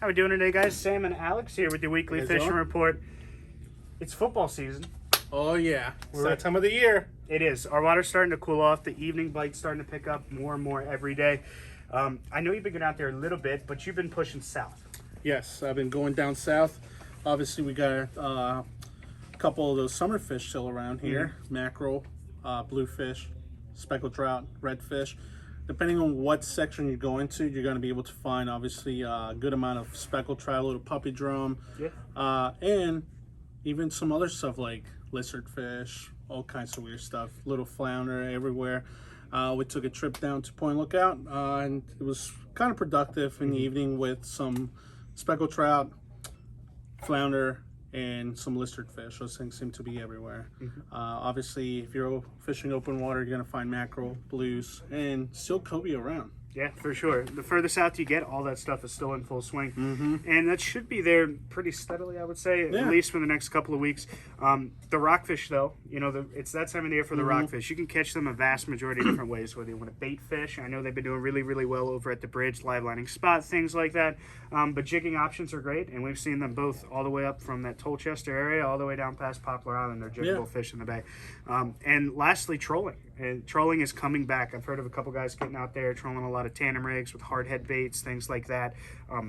How we doing today, guys? Sam and Alex here with your weekly Hey, fishing Joe. report. It's football season. Oh yeah, it's that time of the year. It is. Our water's starting to cool off. The evening bite's starting to pick up more and more every day. I know you've been getting out there a little bit, but you've been pushing south. Yes, I've been going down south. Obviously, we got a couple of those summer fish still around here: mackerel, bluefish, speckled trout, redfish. Depending on what section you're going to, you're going to be able to find obviously a good amount of speckled trout, a little puppy drum, and even some other stuff like lizard fish, all kinds of weird stuff, little flounder everywhere. We took a trip down to Point Lookout, and it was kind of productive in the evening with some speckled trout, flounder, and some lizard fish. Those things seem to be everywhere. Obviously, if you're fishing open water, you're going to find mackerel, blues, and still cobia around. Yeah, for sure. The further south you get, all that stuff is still in full swing. And that should be there pretty steadily, I would say, at least for the next couple of weeks. The rockfish, though, you know, it's that time of the year for the rockfish. You can catch them a vast majority of different ways, whether you want to bait fish. I know they've been doing really, really well over at the bridge, live lining spot, things like that. But jigging options are great, and we've seen them both all the way up from that Tolchester area all the way down past Poplar Island. They're jiggable fish in the bay. And lastly, trolling. And trolling is coming back. I've heard of a couple guys getting out there trolling a lot of tandem rigs with hard head baits, things like that,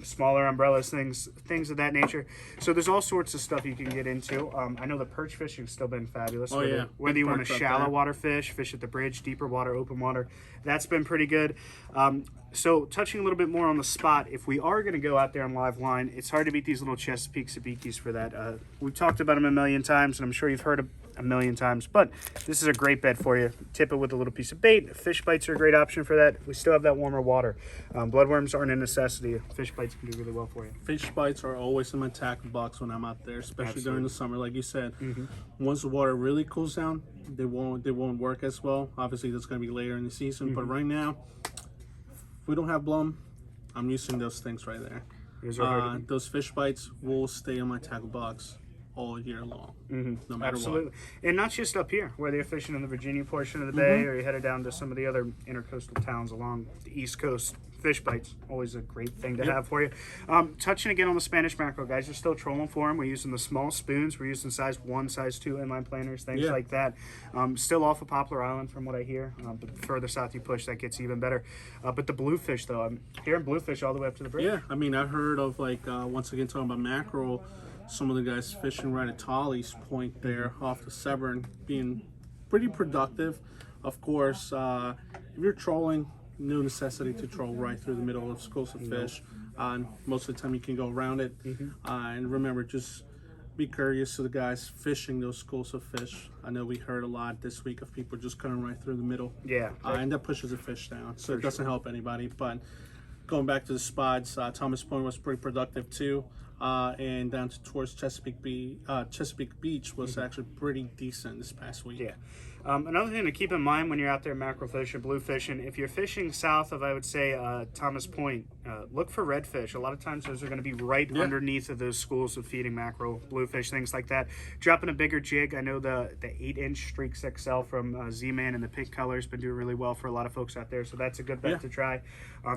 smaller umbrellas, things of that nature. So there's all sorts of stuff you can get into. I know the perch fishing's still been fabulous. Whether you want to shallow water fish at the bridge, deeper water, open water, that's been pretty good. So touching a little bit more on the spot, if we are going to go out there on live line, it's hard to beat these little Chesapeake sabikis for that. We've talked about them a million times, and I'm sure you've heard a million times, but this is a great bed for you. Tip it with a little piece of bait. Fish bites are a great option for that. We still have that warmer water. Bloodworms aren't a necessity. Fish bites can do really well for you. Fish bites are always in my tackle box when I'm out there, especially during the summer. Like you said, once the water really cools down, they won't work as well. Obviously, that's going to be later in the season, but right now, if we don't have blum, I'm using those things right there. Those fish bites will stay in my tackle box all year long, no matter what. And not just up here, whether you're fishing in the Virginia portion of the bay or you're headed down to some of the other intercoastal towns along the East Coast. Fish bites, always a great thing to have for you. Touching again on the Spanish mackerel, guys are still trolling for them. We're using the small spoons. We're using size 1, size 2 inline planers, things like that. Still off of Poplar Island from what I hear. But the further south you push, that gets even better. But the bluefish, though, I'm hearing bluefish all the way up to the bridge. Yeah, I mean, I heard of, like, once again, talking about mackerel, some of the guys fishing right at Tolley's Point there off the Severn being pretty productive. Of course, if you're trolling, no necessity to troll right through the middle of schools of fish. Most of the time you can go around it. And remember, just be courteous to the guys fishing those schools of fish. I know we heard a lot this week of people just coming right through the middle. And that pushes the fish down. So it doesn't help anybody. But going back to the spots, Thomas Point was pretty productive too. And down towards Chesapeake Beach was actually pretty decent this past week. Another thing to keep in mind when you're out there mackerel fishing, blue fishing, if you're fishing south of, I would say, Thomas Point, look for redfish. A lot of times those are going to be right underneath of those schools of feeding mackerel, bluefish, things like that. Dropping a bigger jig. I know the 8-inch Streaks XL from Z-Man and the pink color has been doing really well for a lot of folks out there, so that's a good bet to try.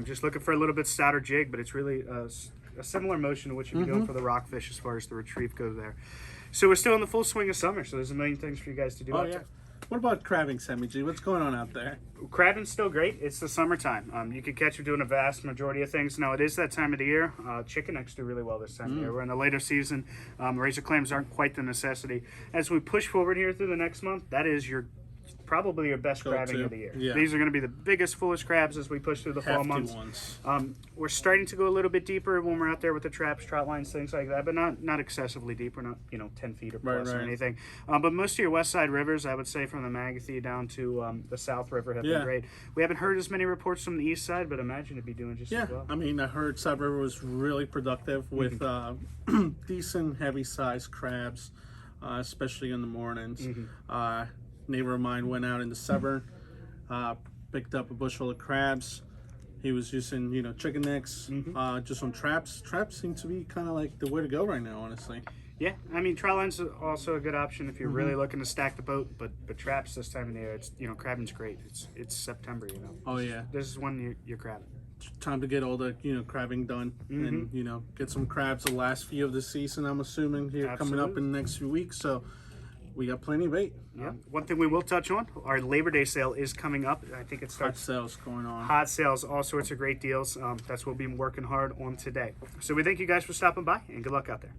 Just looking for a little bit stouter jig, but it's really a similar motion to what you'd be doing for the rockfish as far as the retrieve goes there. So we're still in the full swing of summer, so there's a million things for you guys to do out there. What about crabbing, Sammy G? What's going on out there? Crabbing's still great. It's the summertime. You can catch them doing a vast majority of things. Now, it is that time of the year. Chicken necks do really well this time of year. We're in the later season. Razor clams aren't quite the necessity. As we push forward here through the next month, that is probably your best crabbing of the year. These are going to be the biggest, fullest crabs as we push through the fall months. We're starting to go a little bit deeper when we're out there with the traps, trout lines, things like that, but not excessively deep. We're not 10 feet or plus or anything. But most of your west side rivers, I would say from the Magathie down to the South River have been great. We haven't heard as many reports from the east side, but imagine it'd be doing just as well. I mean, I heard South River was really productive with decent, heavy-sized crabs, especially in the mornings. Neighbor of mine went out in the Severn, picked up a bushel of crabs. He was using, chicken necks, just on traps. Traps seem to be kind of like the way to go right now, honestly. Yeah, I mean, trout lines are also a good option if you're really looking to stack the boat. But traps this time of the year, it's crabbing's great. It's September, Oh yeah, this is when you're crabbing. time to get all the crabbing done and get some crabs the last few of the season. I'm assuming here coming up in the next few weeks. So we got plenty of bait. Yeah. One thing we will touch on: our Labor Day sale is coming up. I think it starts. Hot sales going on. Hot sales, all sorts of great deals. That's what we've been working hard on today. So we thank you guys for stopping by, and good luck out there.